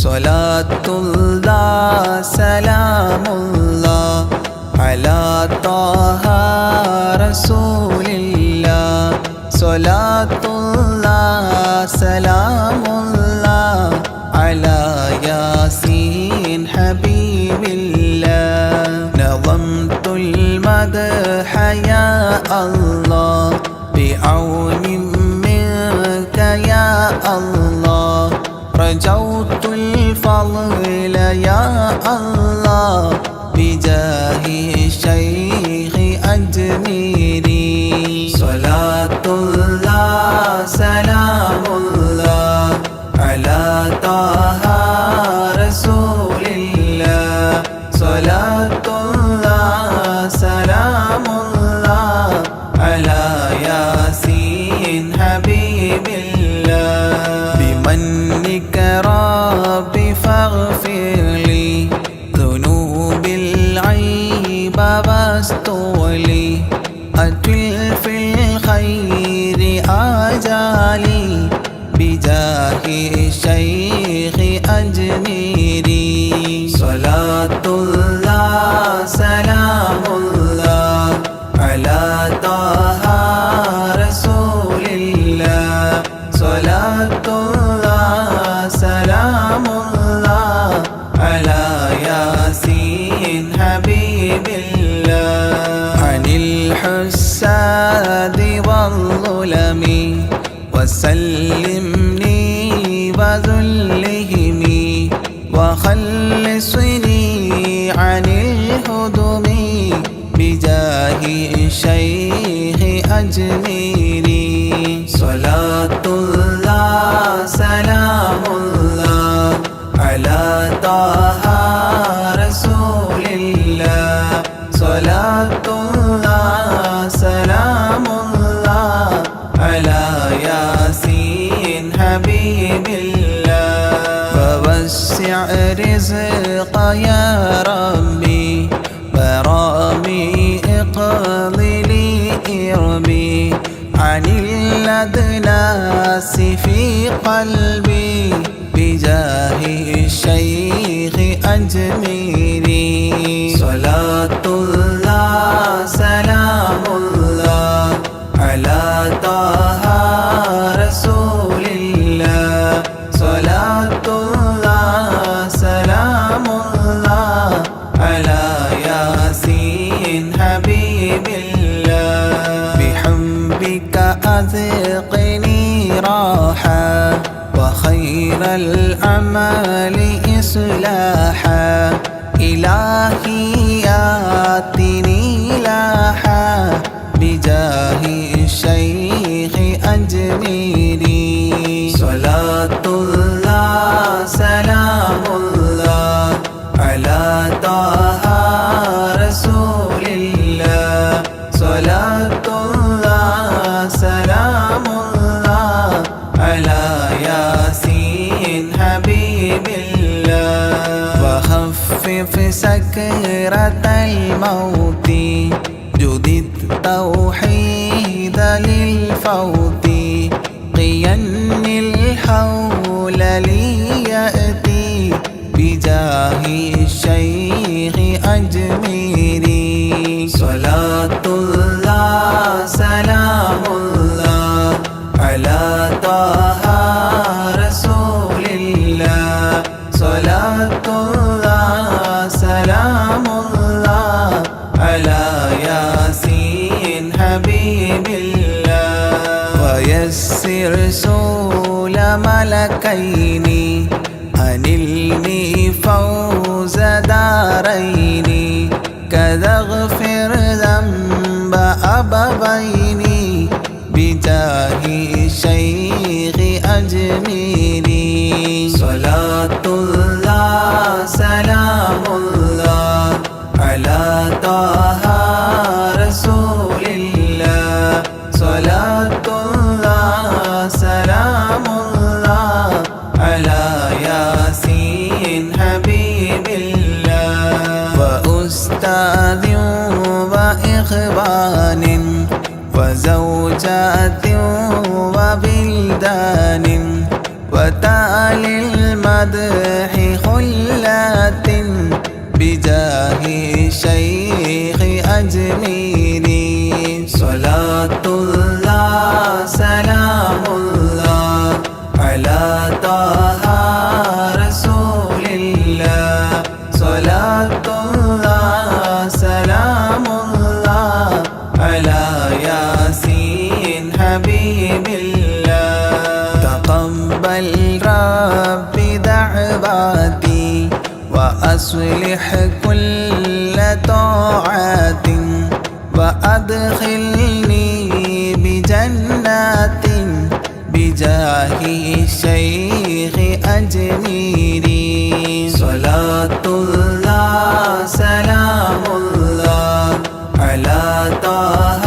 സ്വലാത്തുല്ലാഹ് സലാമുല്ലാഹ് അലാ ത്വാഹ റസൂലില്ലാഹ്. സ്വലാത്തുല്ലാഹ് സലാമുല്ലാഹ് അലാ യാസീൻ ഹബീബില്ലാഹ്. നളംതുൽ മദ്ഹ യാ അല്ലാഹ് ബിഔനി മിൻക യാ അല്ലാഹ്. رجوت الفضل يا الله بجاه الشيخ أجميري. صلاة الله سلام الله على طه رسول الله. صلاة الله سلام الله على ياسين حبيب الله. بمنك ربي فاغفر لي ذنوب العيب واستولي. أتل في الخير آجالي بجاه الشيخ أجميري. صلاة الله سلام الله على طه رسول الله. صلاة الله سلام الله على ياسين حبيب الله. عن الحساد والظلم وسلمني وذلهم وخلصني عن الهدم بجاه الشيخ أجميري. صلاة الله سلام الله على طه رسول الله. صلاة الله سلام الله على ياسين حبيب الله. فوسع رزق يا ربي برامي اقضي لي إربي عن الأدناس في قلبي بجاه الشيخ أجميري. صلاة الله سلام الله على طه رسول الله. صلاة الله سلام الله على ياسين حبيب الله. بحبك أذقني راحة وخير الأعمال إصلاحا. إلهي آتني لاحا بجاه الشيخ أجميري. صلاة الله سلام الله على طه رسول الله. صلاة الله سلام الله سكرة الموت جدد توحيد للفوت قيا الحول ليأتي بجاه الشيخ أجميري صلاة الله سلام الله على طه رسول الله صلاة الله سلام الله على ياسين حبيب الله ويسر سول ملكين أنلني فوز دارين كذا اغفر ذنب أبوين بجاه الشيخ أجميري صلاة الله سلام الله على طه رسول الله صلاة الله سلام الله على ياسين حبيب الله وأستاذ وإخوان وزوجات وبلدان وتالي المدح خلات بجاه الشيخ أجميري صلاة الله سلام الله على طه رسول الله صلاة الله سلام الله على ياسين حبيب الله تقبل ربي دعواتي وأصلح كل طاعات وأدخلني بجنات بجاه الشيخ أجميري صلاة الله سلام الله على طه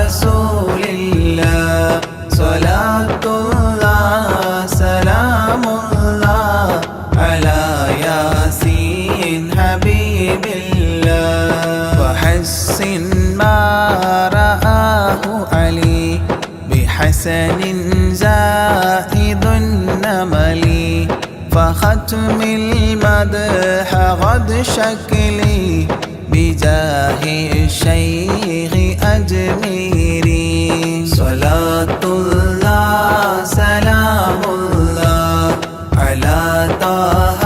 رسول الله صلاة الله سلام الله على ياسين حبيب الله وحسن ما رآه علي بحسن زائد النمل فختم المدح غد شكلي بجاه الشيخ أجميري صلاة الله سلام الله على طه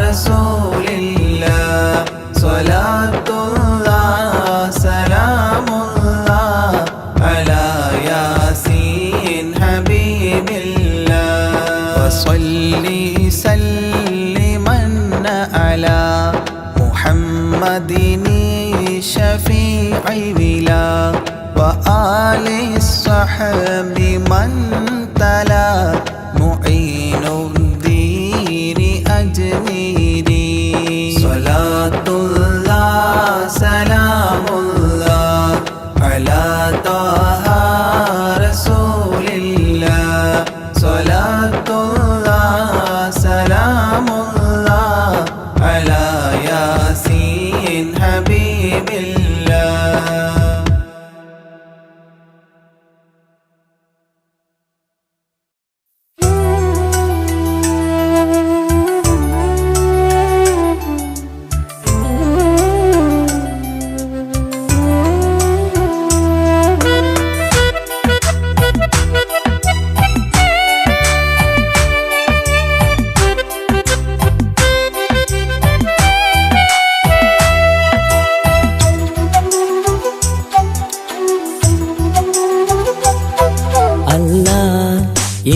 رسول الله صلاة الله سلام الله على ياسين حبيب الله وصلي سلما على محمد شفيع بلا وآل الصحب من تلا معين الدين أجميري صلاة الله سلام الله على طه رسول الله صلاة الله سلام الله على ياسين حبيب الله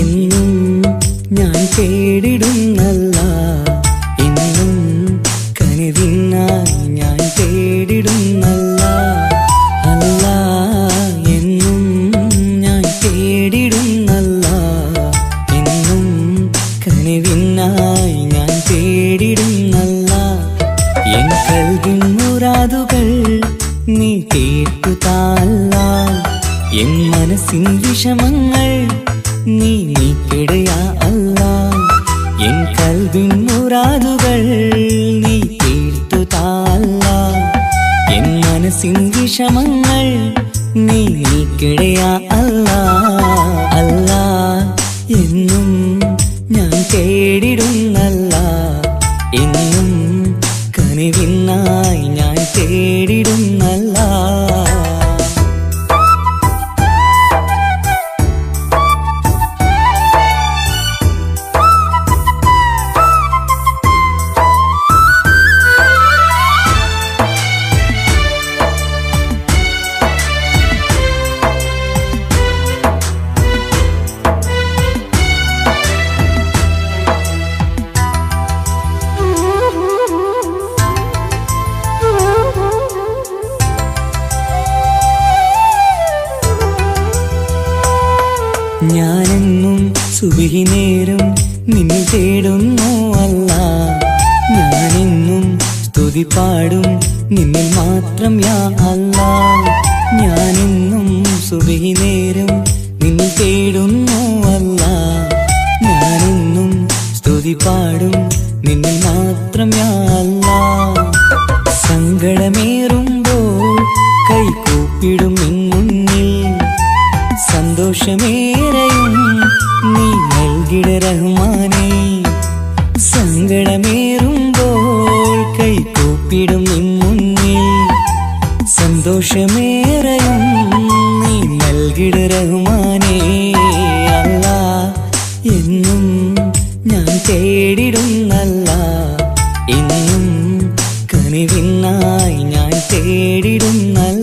എന്നും ഞാൻ തേടിടുന്നല്ല എന്നും കനിവിനായി ഞാൻ തേടിടുന്നല്ല അല്ല എന്നും ഞാൻ തേടിടുന്നല്ല എന്നും കനിവിനായി ഞാൻ തേടിടുന്നല്ല എൻ കൽവിൻ മുറാദുകൾ നീ കേട്ടു താല്ല എൻ മനസ്സിൻ വിഷമങ്ങൾ നീ നീക്കിടയാ അല്ലാ എൻ കൽവിൻ മുറാദുകൾ നീ മനസ്സിൻ വിഷമങ്ങൾ നീ നീക്കിടയാ അല്ലാ അല്ലാ എന്നും ഞാൻ തേടിടുന്നല്ല എന്നും കനിവിനായി ഞാൻ തേടിടുന്നല്ല ഞാനെന്നും സുബഹി നേരം നിന്നെ തേടുന്നു അല്ലാ ഞാനെന്നും സ്തുതി പാടും നിന്നിൽ മാത്രം യാ അല്ലാ ഞാനെന്നും സുബഹി നേരം നിന്നെ തേടുന്നു അല്ലാ ഞാനെന്നും സ്തുതി പാടും നിന്നിൽ മാത്രം യാ അല്ലാ സങ്കടമേറുമ്പോൾ കൈകൂപ്പിടും നിൻ മുന്നിൽ സന്തോഷമേറെയും നീ നൽകിട റഹ്മാനേ സങ്കടമേറുമ്പോൾ കൈകൂപ്പിടും നിൻ മുന്നിൽ സന്തോഷമേറെയും നീ നൽകിട റഹ്മാനേ അല്ലാ എന്നും ഞാൻ തേടിടുന്നല്ല എന്നും കനിവിനായി ഞാൻ തേടിടുന്നല്ല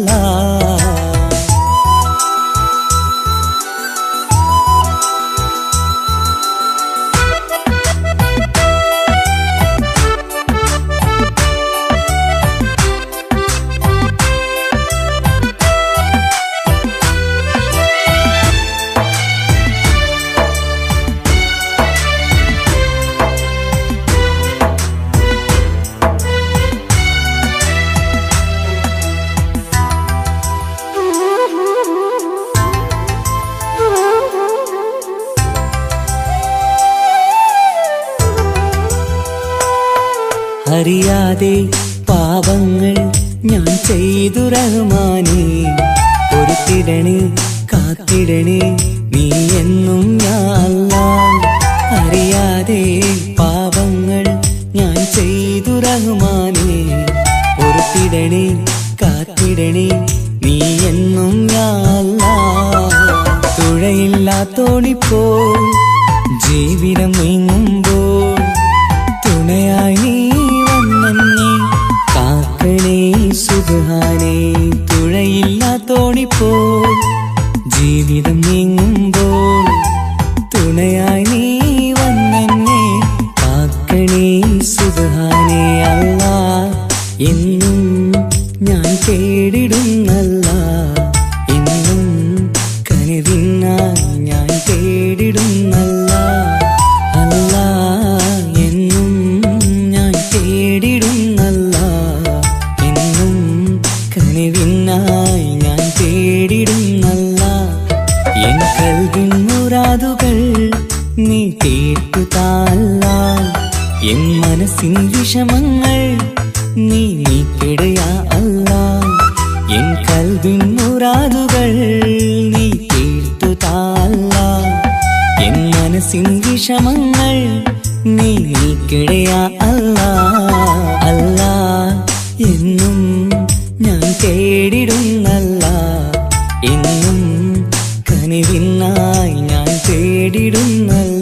അറിയാതെ പാപങ്ങൾ ഞാൻ ചെയ്തു റഹ്മാനേ പൊറുത്തിടണേ കാത്തിടണേ നീ എന്നും യാ അല്ലാ അറിയാതെ പാപങ്ങൾ ഞാൻ ചെയ്തു റഹ്മാനേ പൊറുത്തിടണേ കാത്തിടണേ നീ എന്നും യാ അല്ലാ തുഴയില്ലാത്തോണിപ്പോ ജീവിതം നീങ്ങുമ്പോൾ തുണയായി നീ കാക്കണേ സുബ്ഹാനേ തുഴയില്ലാത്തോണിപ്പോ ജീവിതം നീങ്ങുമ്പോൾ തുണയായി നീ വന്നെന്നെ കാക്കണേ സുബ്ഹാനേ അല്ലാ എന്നും ഞാൻ തേടിടുന്നല്ല എന്നും കനിവിനായി ഞാൻ തേടിടുന്നല്ല അല്ലാ എന്നും ഞാൻ തേടിടുന്നല്ല എന്നും കനിവിനായി ഞാൻ തേടിടുന്നല്ല എൻ കൽവിൻ മുറാദുകൾ നീ കേട്ടു താല്ല എൻ മനസ്സിൻ വിഷമങ്ങൾ നീ നീക്കിടയാ അല്ലാ എൻ കൽവിൻ മുറാദുകൾ നീ കേട്ടു താല്ല എൻ മനസ്സിൻ വിഷമങ്ങൾ നീ നീക്കിടയാ അല്ലാ അല്ലാ എന്നും ഞാൻ തേടിടുന്നല്ല എന്നും കനിവിനായി ഞാൻ തേടിടുന്നല്ല